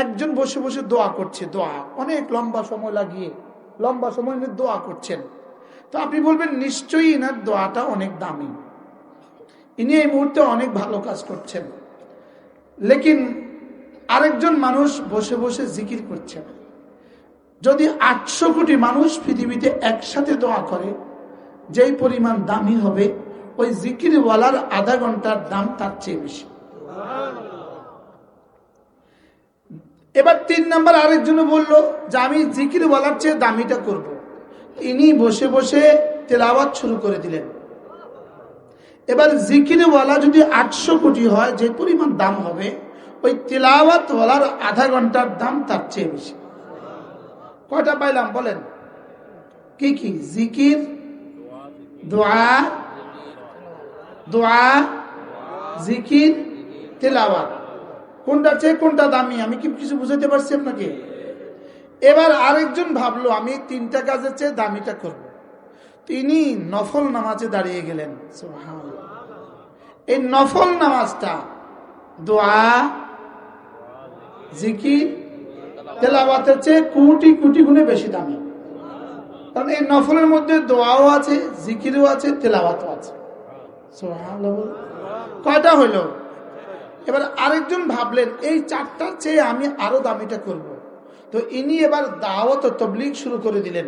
একজন বসে বসে দোয়া করছে, দোয়া অনেক লম্বা সময় লাগিয়ে লম্বা সময় নিয়ে দোয়া করছেন। তো আপনি বলবেন নিশ্চয়ই এনার দোয়াটা অনেক দামি, ইনি এই মুহূর্তে অনেক ভালো কাজ করছেন। লেকিন আরেকজন মানুষ বসে বসে জিকির করছেন। যদি 800 কোটি মানুষ পৃথিবীতে একসাথে দোয়া করে, যেই পরিমাণ দামি হবে ওই জিকিরওয়ালার আধা ঘন্টার দাম তার চেয়ে বেশি। এবার 3 নাম্বার আরেকজন বলল যে আমি জিকিরওয়ালার চেয়ে দামিটা করব। ইনি বসে বসে তেলাওয়াত শুরু করে দিলেন। এবার জিকিরওয়ালা যদি 800 কোটি হয়, যে পরিমাণ দাম হবে ওই তেলাওয়াতওয়ালার আধা ঘন্টার দাম তার চেয়ে বেশি। কয়টা পাইলাম বলেন? কি কি? জিকির, দোয়া, দোয়া, জিকির, তেলাওয়াত। কোনটার চেয়ে কোনটা দামি? আমি কি কিছু বুঝাতে পারছি আপনাকে? এবার আরেকজন ভাবলো আমি 3টা কাজের চেয়ে দামিটা করব। তিনি নফল নামাজে দাঁড়িয়ে গেলেন। সুবহানাল্লাহ। এই নফল নামাজটা দোয়া, জিকির, তেলাওয়াতের চেয়ে কোটি কোটি গুণে বেশি দামি। কারণ এই নফলের মধ্যে দোয়াও আছে, জিকিরও আছে, তেলাওয়াতও আছে। সুবহানাল্লাহ। কয়টা হইল? এবার আরেকজন ভাবলেন এই 4টার চেয়ে আমি আরো দামিটা করব। তো ইনি এবার দাওয়াত ও তাবলীগ শুরু করে দিলেন।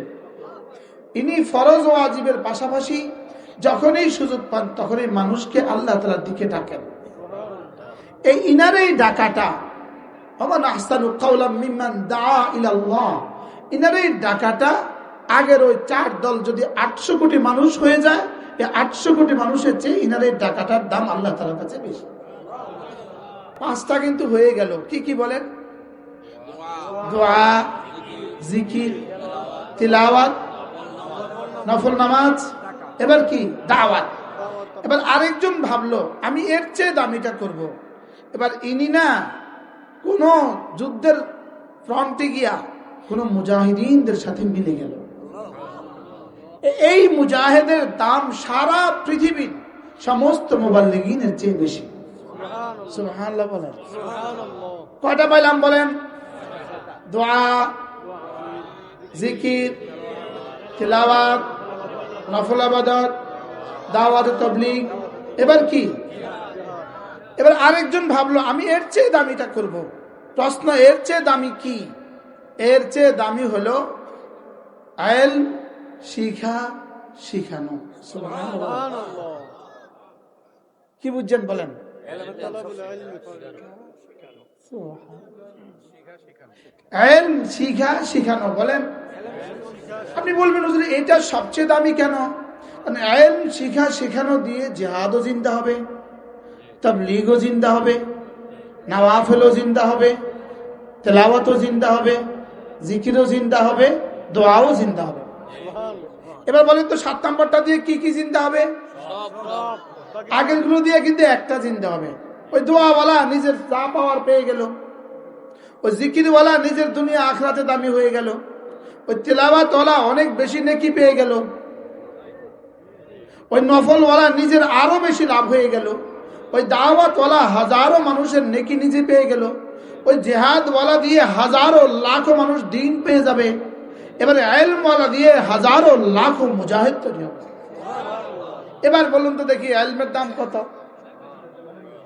ইনি ফরজ ও ওয়াজিবের পাশাপাশি যখনই সুযোগ পান তখনই মানুষকে আল্লাহ তাআলার দিকে ডাকেন। এই ইনার এই ডাকাটা, ওমান আহসানু কাওলাম মিম্মান দাআ ইলাল্লাহ, ইনার এই ডাকাটা আগের ওই 4 দল যদি 800 কোটি মানুষ হয়ে যায়, এই 800 কোটি মানুষের চেয়ে ইনার এই ডাকাটার দাম আল্লাহ তাআলার কাছে বেশি। 5টা কিন্তু হয়ে গেল। কি কি বলেন? দোয়া, জিকির, তিলাওয়াত, নফল নামাজ, এবার কি? দাওয়াত। এবার আরেকজন ভাবলো আমি এর চেয়ে দামিটা করব। এবার ইনি না কোন যুদ্ধের ফ্রন্টে গিয়া কোন মুজাহিদিনদের সাথে মিলে গেল। এই মুজাহিদের দাম সারা পৃথিবীর সমস্ত মুবাল্লিগিনের চেয়ে বেশি। সুবহানাল্লাহ বলেন। কয়টা পাইলাম বলেন? দোয়া, জিকির, তিলাওয়াত, নফল ইবাদত, দাওয়াত ও তাবলীগ। এবার কি? এবার আরেকজন ভাবলো আমি এর চেয়ে দামিটা করব। প্রশ্ন, এর চেয়ে দামি কি? এর চেয়ে দামি হলো ইলম শিখা, শিখানো। সুবহানাল্লাহ। কি বুঝছেন বলেন? ইলম শিখা, শিখানো। বলেন। আপনি বলবেন হুজুর এটা সবচেয়ে দামি কেন? কারণ ইলম শিখা, শিখানো দিয়ে জিহাদও জিন্দা হবে, তাবলীগও জিন্দা হবে, নওয়াফিলও জিন্দা হবে, তেলাওয়াতও জিন্দা হবে, জিকিরও জিন্দা হবে, দোয়াও জিন্দা হবে। এবার বলেন তো 7 নম্বরটা দিয়ে কি কি জিন্দা হবে? আগের গুলো দিয়ে কিন্তু একটা জিন্দা হবে। ওই দোয়াওয়ালা নিজের যা পাওয়ার পেয়ে গেল, ওই জিকিরওয়ালা নিজের দুনিয়া আখিরাতে দামি হয়ে গেল, ওই তেলাওয়াতওয়ালা অনেক বেশি নেকি পেয়ে গেল, ওই নফলওয়ালা নিজের আরো বেশি লাভ হয়ে গেল, ওই দাওয়াতওয়ালা হাজারো মানুষের নেকি নিজে পেয়ে গেল, ওই জিহাদওয়ালা দিয়ে হাজারো লাখো মানুষ দিন পেয়ে যাবে। এবারে ইলমওয়ালা দিয়ে হাজারো লাখো মুজাহিদ তৈরি হবে। এবার বলুন তো দেখি ইলমের দাম কত?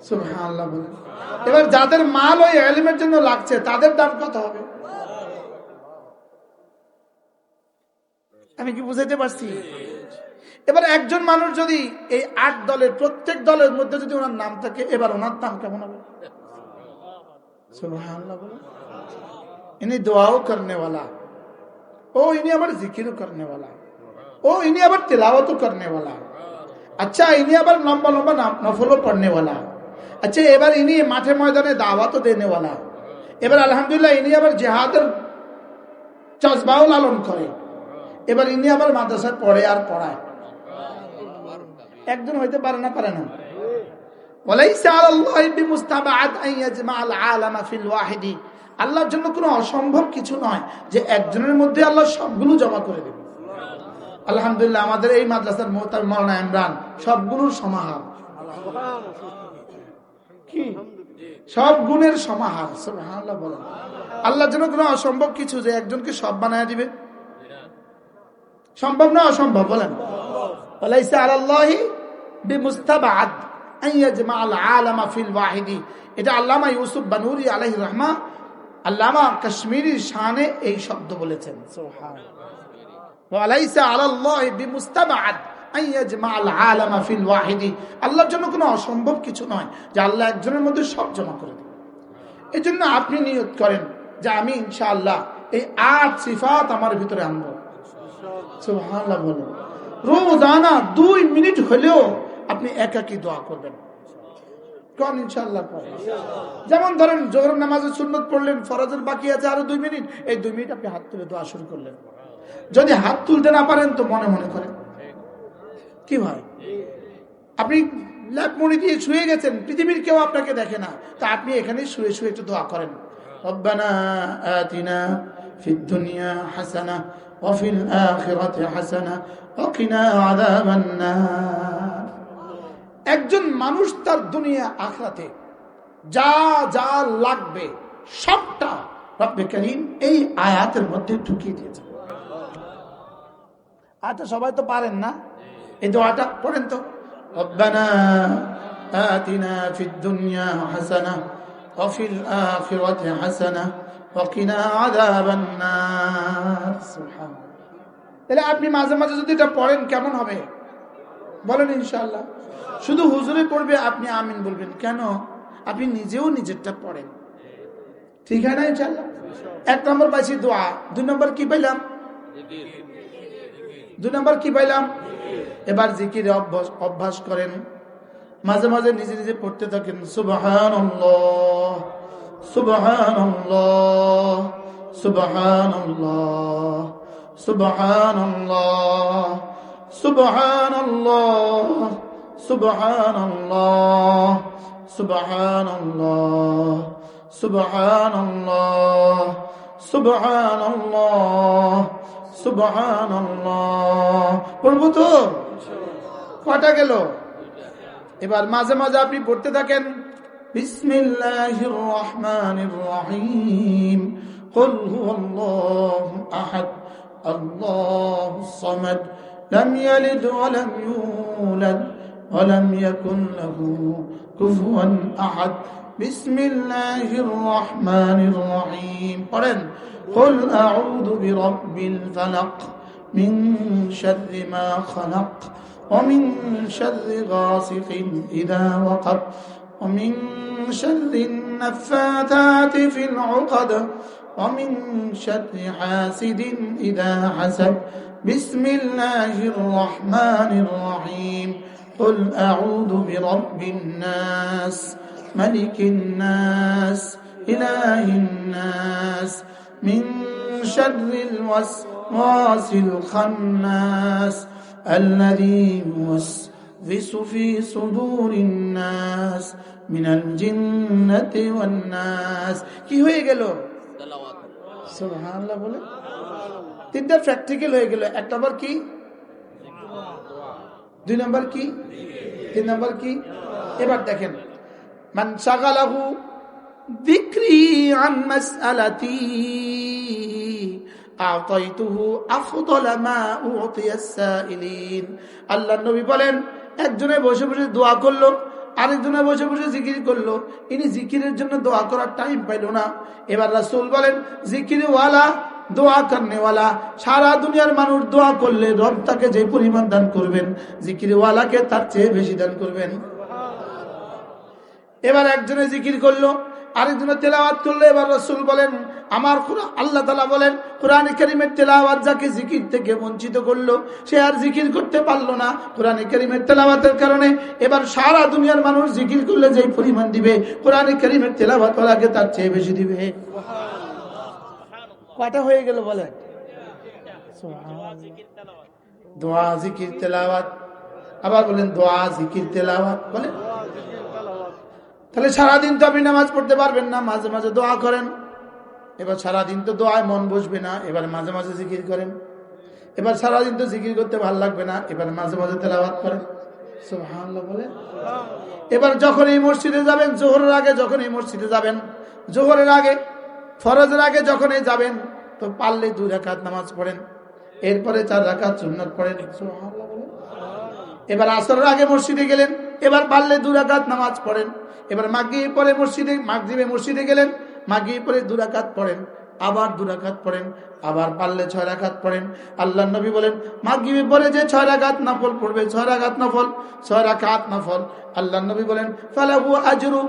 সুবহানাল্লাহ বলেন। এবার যাদের মাল ওই ইলমের জন্য লাগছে তাদের দাম কত হবে? আমি কি বুঝাইতে পারছি? এবার একজন মানুষ যদি এই 8 দলের প্রত্যেক দলের মধ্যে যদি ওনার নাম থাকে, এবার ওনার দাম কেমন হবে? সুবহানাল্লাহ বলেন। ইনি দোয়াও করনে वाला, ও ইনি আবার জিকিরও করনে वाला, ও ইনি আবার তিলাওয়াতও করনে वाला, আচ্ছা ইনি আবার লম্বা লম্বা নফলও পড়নে वाला, আচ্ছা এবার ইনি মাঠে ময়দানে দাওয়াতও দেনে वाला, এবার আলহামদুলিল্লাহ ইনি আবার জিহাদের জজবাও লালন করে, এবার ইনি আবার মাদ্রাসায় পড়ে আর পড়ায়। একজন হইতে পারে না? পারে না? ওয়ালাইসা আলাল্লাহি বিমুস্তাবাআদ আন ইয়াজমাআল আলামা ফিল ওয়াহিদি, আল্লাহর জন্য কোনো অসম্ভব কিছু নয় যে একজনের মধ্যে আল্লাহ সবগুলো জমা করে দেবে। আলহামদুলিল্লাহ আমাদের এই মাদ্রাসার মোহতামিম মাওলানা ইমরান সবগুলোর সমাহার। কি সব গুণের সমাহার। সুবহানাল্লাহ বলেন। আল্লাহর জন্য কোনো অসম্ভব কিছু যে একজনকে সব বানায় দিবে? সম্ভব না অসম্ভব? বলেন। ওয়ালাইসা আলাল্লাহি বিমুস্তাবাদ আন ইয়াজমাআল আলামা ফিল ওয়াহিদি। এটা আল্লামা ইউসুফ বানুরি আলাইহির রাহমা, আল্লামা কাশ্মীরির শানে এই শব্দ বলেছেন। সুবহানাল্লাহ। ওয়ালাইসা আলাল্লাহি বিমুস্তাবাদ আন ইয়াজমাআল আলামা ফিল ওয়াহিদি। আল্লাহর জন্য কোনো অসম্ভব কিছু নয় যে আল্লাহ একজনের মধ্যে সব জমা করে দেবে। এজন্য আপনি নিয়ত করেন যে আমি ইনশাআল্লাহ এই 8 সিফাত আমার ভিতরে আনবো। সুবহানাল্লাহ বলেন। রোজানা 2 মিনিট হলেও আপনি একাকী দোয়া করবেন। কোন ইনশাআল্লাহ পড়েন। যেমন ধরেন জোহর নামাজের সুন্নত পড়লেন, ফরজের বাকি আছে আরো 2 মিনিট, এই 2 মিনিট আপনি হাত তুলে দোয়া শুরু করলেন। যদি হাত তুলতে না পারেন তো মনে মনে করেন। কি ভাই, আপনি ল্যাপ মুড়ি দিয়ে শুয়ে গেছেন, পৃথিবীর কেউ আপনাকে দেখে না, তা আপনি এখানে শুয়ে শুয়ে একটু দোয়া করেন। রব্বানা আতিনা ফিদ দুনিয়া হাসানা ওয়া ফিল আখিরাতি হাসানা ওয়া কিনা আযাবান নার। একজন মানুষ তার দুনিয়া আখিরাতে যা যা লাগবে সবটা রব্বে কারীম এই আয়াতের মধ্যে ঢুকিয়ে দিয়েছে। আচ্ছা, সবাই তো পারেন না, এই দোয়াটা পড়েন তো। রব্বানা আতিনা ফিদ দুনিয়া হাসানা ওয়া ফিল আখিরাতি হাসানা ওয়া কিনা আযাবান নার। সুবহানাল্লাহ। তাহলে আপনি মাঝে মাঝে যদি এটা পড়েন কেমন হবে বলেন? ইনশাআল্লাহ। শুধু হুজুরে পড়বে, আপনি আমিন বলবেন কেন? আপনি নিজেও নিজেরটা পড়েন, ঠিক আছে না? ইনশাআল্লাহ। 1 নম্বর পাইছি দোয়া। 2 নম্বর কি পাইলাম? 2 নম্বর কি পাইলাম? এবার জিকিরে অভ্যাস করেন, মাঝে মাঝে নিজে নিজে পড়তে থাকেন। সুবহানাল্লাহ সুবহানাল্লাহ সুবহানাল্লাহ সুবহানাল্লাহ সুবহানাল্লাহ সুবহানাল্লাহ সুবহানাল্লাহ সুবহানাল্লাহ সুবহানাল্লাহ সুবহানাল্লাহ। পড়বো তো? কটা গেল? এবার মাঝে মাঝে আপনি পড়তে থাকেন বিসমিল্লাহির রহমানির রহিম কুল হুয়াল্লাহু আহাদ আল্লাহুস সামাদ লাম ইয়ালিদ ওয়া লাম ইউলাদ ওয়া লাম ইয়াকুন লাহু কুফুয়ান আহাদ। বিসমিল্লাহির রহমানির রহিম পড়েন। قل أعوذ برب الفلق من شر ما خلق ومن شر غاسق إذا وقب ومن شر النفاثات في العقد ومن شر حاسد إذا حسد بسم الله الرحمن الرحيم قل أعوذ برب الناس ملك الناس إله الناس من شر الوسواس الخناس الذي يوسوس في صدور الناس من الجنة والناس। কি হয়ে গেল? তেলাওয়াত। সুবহানাল্লাহ বলে 3টা প্র্যাকটিক্যাল হয়ে গেল। 1 নম্বর কি? 2 নম্বর কি? 3 নম্বর কি? এবার দেখেন, মান শাগালাহু যিকরি আন মাসআলাতি আতাইতুহু আফদালা মা উতিয়াস সাইলিন। আল্লাহর নবী বলেন, একজনে বসে বসে দোয়া করলো, আরেকজনে বসে বসে জিকির করলো, ইনি জিকিরের জন্য দোয়া করার টাইম পাইল না। এবার রাসূল বলেন, জিকিরওয়ালা দোয়া করনেওয়ালা, সারা দুনিয়ার মানুষ দোয়া করলে রব তাকে যে পরিমাণ দান করবেন, জিকিরওয়ালাকে তার চেয়ে বেশি দান করবেন। এবার একজনে জিকির করলো, আরেকজনে তেলাওয়াত করলো। এবার রাসূল বলেন, আমার আল্লাহ তাআলা বলেন, কোরআনে কারীমের তেলাওয়াত যাকে জিকির থেকে বঞ্চিত করলো, সে আর জিকির করতে পারলো না কোরআনে কারীমের তেলাওয়াতের কারণে। এবার সারা দুনিয়ার মানুষ জিকির করলে যেই পরিমাণ দিবে, কোরআনে কারীমের তেলাওয়াত ওয়ালাকে তার চেয়ে বেশি দিবে। কয়টা হয়ে গেল বলেন? দোয়া জিকির তেলাওয়াত। আবার বলেন দোয়া জিকির তেলাওয়াত বলেন। তাহলে সারাদিন তো আপনি নামাজ পড়তে পারবেন না, মাঝে মাঝে দোয়া করেন। এবার সারাদিন তো দোয়ায় মন বসবে না, এবার মাঝে মাঝে জিকির করেন। এবার সারাদিন তো জিকির করতে ভালো লাগবে না, এবার মাঝে মাঝে তেলাওয়াত করেন। সুবহানাল্লাহ বলেন। এবার যখন এই মসজিদে যাবেন, জোহরের আগে যখন এই মসজিদে যাবেন, জোহরের আগে ফরজের আগে যখন যাবেন, তো পারলে 2 রাকাত নামাজ পড়েন, এরপরে 4 রাকাত সুন্নাত পড়েন। সুবহানাল্লাহ বলেন। এবার আসরের আগে মসজিদে গেলেন, এবার পারলে 2 রাকাত নামাজ পড়েন। এবার মাগরিবের পরে মসজিদে গেলেন, মাগরিবের পরে 2 রাকাত পড়েন, আবার 2 রাকাত পড়েন, আবার পারলে 6 রাকাত পড়েন। আল্লাহর নবী বলেন, মাগরিবের পরে যে 6 রাকাত নফল পড়বে, 6 রাকাত নফল, 6 রাকাত নফল, আল্লাহর নবী বলেন ফালাহু আজরু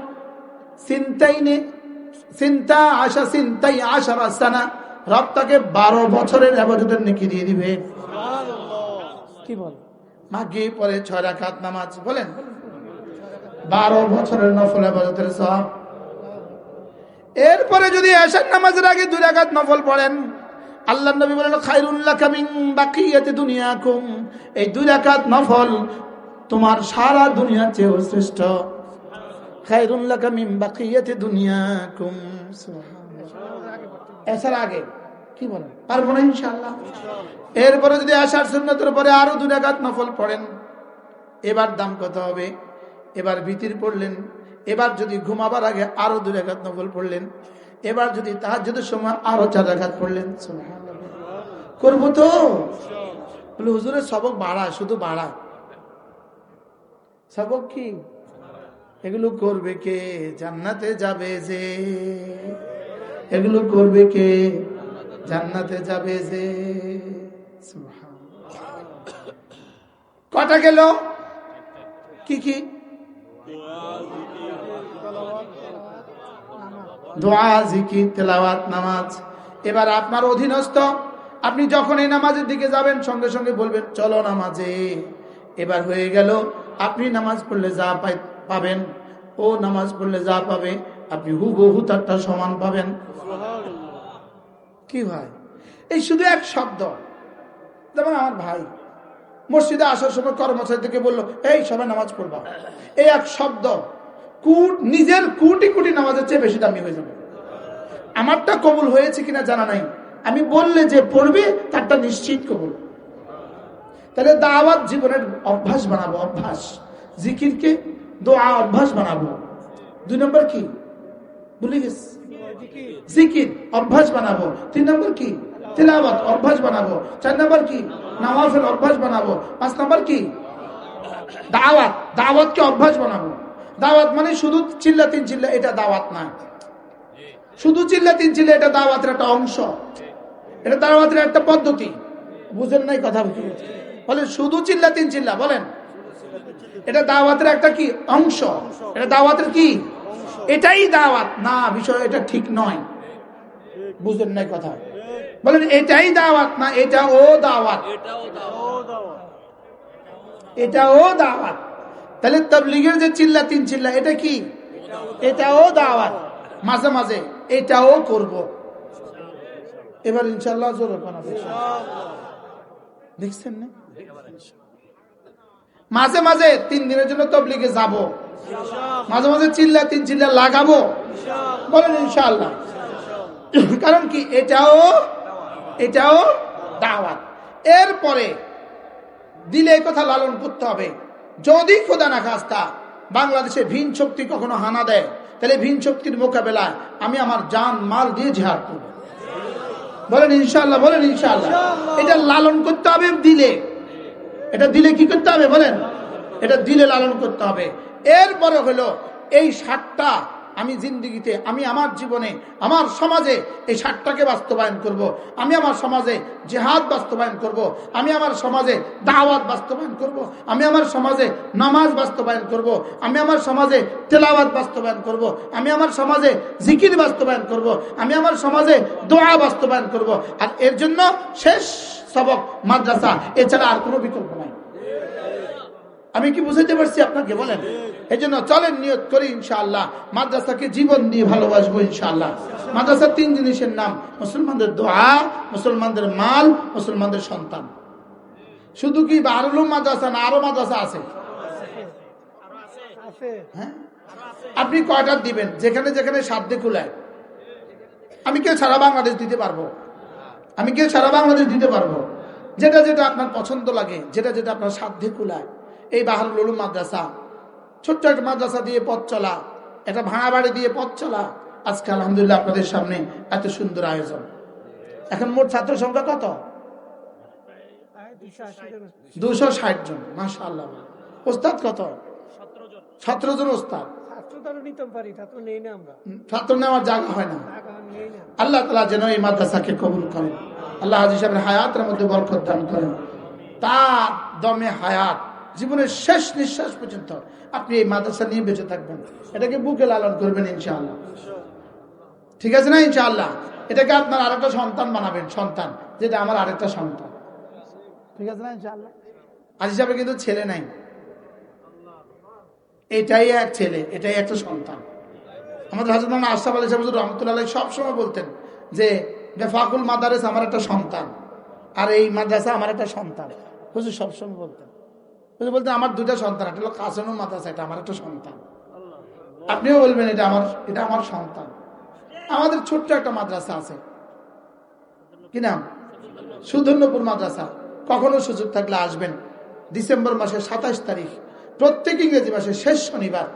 সিনতাই আশারা সানা, রব তাকে 12 বছরের ইবাদতের নেকি দিয়ে দিবে। কি বল? মাগরিবের পরে 6 রাকাত নামাজ, বলেন 12 বছরের নফল ইবাদতের সওয়াব। এরপরে যদি এশার নামাজের আগে 2 রাকাত নফল পড়েন, আল্লাহর নবী বলেন খায়রুল লাকা মিন বাকিয়াতি দুনিয়াকুম, এই 2 রাকাত নফল তোমার সারা দুনিয়ার চেয়ে শ্রেষ্ঠ। খায়রুল লাকা মিন বাকিয়াতি দুনিয়াকুম। সুবহানাল্লাহ। এশার আগে কি বলেন? পারবো না ইনশাআল্লাহ। এরপরে যদি এশার সুন্নতের পরে আরো 2 রাকাত নফল পড়েন, এবার দাম কত হবে? এবার ভিতর পড়লেন, এবার যদি ঘুমাবার আগে আরো 2 রাকাত নফল পড়লেন, এবার যদি তাহাজ্জুদের সময় আরো 4 রাকাত পড়লেন। সুবহানাল্লাহ। করবো তো? বলে হুজুরের সবক বাড়া, শুধু বাড়া। সবক কি? এগুলো করবে কে? জান্নাতে যাবে যে। এগুলো করবে কে? জান্নাতে যাবে যে। সুবহানাল্লাহ। কটা গেল? কি কি? দোয়া, জিকির, তেলাওয়াত, নামাজ। এবার আপনার অধীনস্থ, আপনি যখন এই নামাজের দিকে যাবেন, সঙ্গে সঙ্গে বলবেন চলো নামাজে। এবার হয়ে গেল, আপনি নামাজ পড়লে যা পাবেন, ও নামাজ পড়লে যা পাবে, আপনি হুবহু তারটা সমান পাবেন। কি ভাই? এই শুধু এক শব্দ। যেমন আমার ভাই মসজিদে আসার সময় কর্মচারী থেকে বললো, এই সবাই নামাজ পড়বা, এই এক শব্দ নিজের কোটি কোটি নামাজের চেয়ে বেশি দামি হয়ে যাবে। আমারটা কবুল হয়েছে কিনা জানা নাই, আমি বললে যে পড়বে তারটা নিশ্চিত কবুল। তাহলে দাওয়াত জীবনের অভ্যাস বানাবো, অভ্যাস। জিকিরকে দোয়া অভ্যাস বানাবো। 2 নম্বর কি ভুলে গেছি? জিকির অভ্যাস বানাবো। 3 নম্বর কি? তিলাওয়াত অভ্যাস বানাবো। 4 নম্বর কি? নওয়াফিল অভ্যাস বানাবো। 5 নম্বর কি? দাওয়াত। দাওয়াতকে অভ্যাস বানাবো। দাওয়াত মানে শুধু চিল্লাতিন চিল্লা, এটা দাওয়াত না। শুধু চিল্লাতিন চিল্লা এটা দাওয়াতের একটা অংশ, এটা দাওয়াতের একটা পদ্ধতি। বুঝেন নাই কথা? বলেন শুধু চিল্লাতিন চিল্লা, বলেন এটা দাওয়াতের একটা কি অংশ? এটা দাওয়াতের কি? এটাই দাওয়াত না, বিষয় এটা ঠিক নয়। বুঝেন নাই কথা? বলেন এটাই দাওয়াত না, এটাও দাওয়াত, এটাও দাওয়াত। তাহলে তাবলীগের যে চিল্লাতিন চিল্লা, এটা কি? এটাও দাওয়াত। মাঝে মাঝে এটাও করব। এবার ইনশাআল্লাহ জোরে কোন দেখছেন না? মাঝে মাঝে 3 দিনের জন্য তাবলীগে যাব, মাঝে মাঝে চিল্লাতিন চিল্লা লাগাবো, বলেন ইনশাআল্লাহ। কারণ কি? এটাও দাওয়াত। এরপরে দিলে এই কথা লালন করতে হবে, যদি খোদা না খাস্তা বাংলাদেশে ভিন শক্তি কখনো হানা দেয়, তাহলে ভিন শক্তির মোকাবেলায় আমি আমার জান মাল দিয়ে জিহাদ করব। বলেন ইনশাআল্লাহ, বলেন ইনশাআল্লাহ। এটা লালন করতে হবে দিলে। এটা দিলে কি করতে হবে? বলেন এটা দিলে লালন করতে হবে। এরপরে হলো এই 60টা আমি জিন্দেগিতে, আমি আমার জীবনে, আমার সমাজে এই 60টাকে বাস্তবায়ন করব। আমি আমার সমাজে জিহাদ বাস্তবায়ন করব, আমি আমার সমাজে দাওয়াত বাস্তবায়ন করব, আমি আমার সমাজে নামাজ বাস্তবায়ন করব, আমি আমার সমাজে তেলাওয়াত বাস্তবায়ন করব, আমি আমার সমাজে জিকির বাস্তবায়ন করব, আমি আমার সমাজে দোয়া বাস্তবায়ন করব। আর এর জন্য শেষ সবক মাদ্রাসা, এছাড়া আর কোনো বিকল্প নাই। আমি কি বুঝাতে পারছি আপনাকে? বলেন। এই জন্য চলেন নিয়ত করি ইনশাআল্লাহ মাদ্রাসাকে জীবন দিয়ে ভালোবাসবো ইনশাআল্লাহ। মাদ্রাসার 3 জিনিসের নাম: মুসলমানদের দোয়া, মুসলমানদের মাল, মুসলমানদের সন্তান। শুধু কি বারুল উলুম মাদ্রাসা না, আরো মাদ্রাসা আছে? হ্যাঁ, আপনি কয়টা দিবেন? যেখানে যেখানে সাধ্যে কুলায়। আমি কেউ সারা বাংলাদেশ দিতে পারবো, আমি কেউ সারা বাংলাদেশ দিতে পারবো। যেটা যেটা আপনার পছন্দ লাগে, যেটা যেটা আপনার সাধ্যে কুলায়, এই বাহারুল উলুম মাদ্রাসা, ছোট্ট একটা মাদ্রাসা দিয়ে পথ চলা, একটা ভাড়া বাড়ি দিয়ে পথ চলা, আজকে আলহামদুলিল্লাহ আপনাদের সামনে এত সুন্দর আয়োজন। এখন মোট ছাত্র সংখ্যা কত? 260 জন, মাশাআল্লাহ। ওস্তাদ কত? 17 জন ওস্তাদ। ছাত্র নেওয়ার জায়গা হয় না। আল্লাহ তাআলা যেন এই মাদ্রাসাকে কবুল করেন, আল্লাহ হাজী সাহেবের হায়াতের মধ্যে বরকত দান করেন, তার দমে হায়াত, জীবনের শেষ নিঃশ্বাস পর্যন্ত আপনি এই মাদ্রাসা নিয়ে বেঁচে থাকবেন, এটাকে বুকে লালন করবেন ইনশাআল্লাহ। ঠিক আছে না? ইনশাআল্লাহ এটাকে আপনার আরেকটা সন্তান বানাবেন, সন্তান, যেটা আমার আরেকটা সন্তান। ঠিক আছে না? ইনশাআল্লাহ। হাজী সাহেবের কিন্তু ছেলে নাই, এটাই এক ছেলে, এটাই একটা সন্তান। আমাদের হযরত মাওলানা আশরাফ আলী সাহেব রহমাতুল্লাহ আলাইহি সবসময় বলতেন যে বেফাকুল মাদারেস আমার একটা সন্তান, আর এই মাদ্রাসা আমার একটা সন্তান। হুজুর সবসময় বলতেন, হুজুর বলতেন আমার দুটা সন্তান, একটা হলো কাসেনুর মাদ্রাসা, এটা আমার একটা সন্তান। আপনিও বলবেন এটা আমার সন্তান। আমাদের ছোট্ট একটা মাদ্রাসা আছে, কি নাম? সুধন্যপুর মাদ্রাসা। কখনো সুযোগ থাকলে আসবেন। ডিসেম্বর মাসের 27 তারিখ প্রত্যেক ইংরেজি মাসের শেষ শনিবার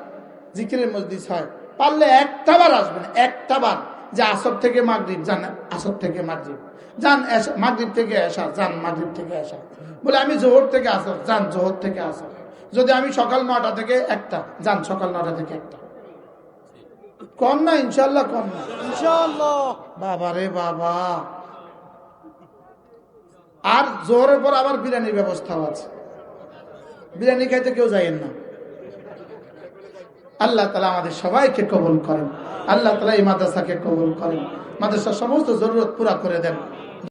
জিকিরের মজলিস হয়। পারলে একটা বার আসবেন, একটা বার, যে আসর থেকে মাগরিব যান, আসর থেকে মাগরিব যান, মাগরিব থেকে এশা যান, মাগরিব থেকে এশা। বলে আমি জোহর থেকে আসর যান, জোহর থেকে আসর। যদি আমি সকাল 9টা থেকে 1টা যান, সকাল 9টা থেকে 1টা। কম না? ইনশাল্লাহ কম না? ইনশাআল্লাহ। বাবা রে বাবা। আর জোহরের পর আবার বিরিয়ানির ব্যবস্থাও আছে, বিরিয়ানি খাইতে কেউ যাইয়েন না। আল্লাহ তাআলা আমাদের সবাইকে কবুল করেন, আল্লাহ তাআলা এই মাদ্রাসাকে কবুল করেন, মাদ্রাসার সমস্ত জরুরত পুরা করে দেন।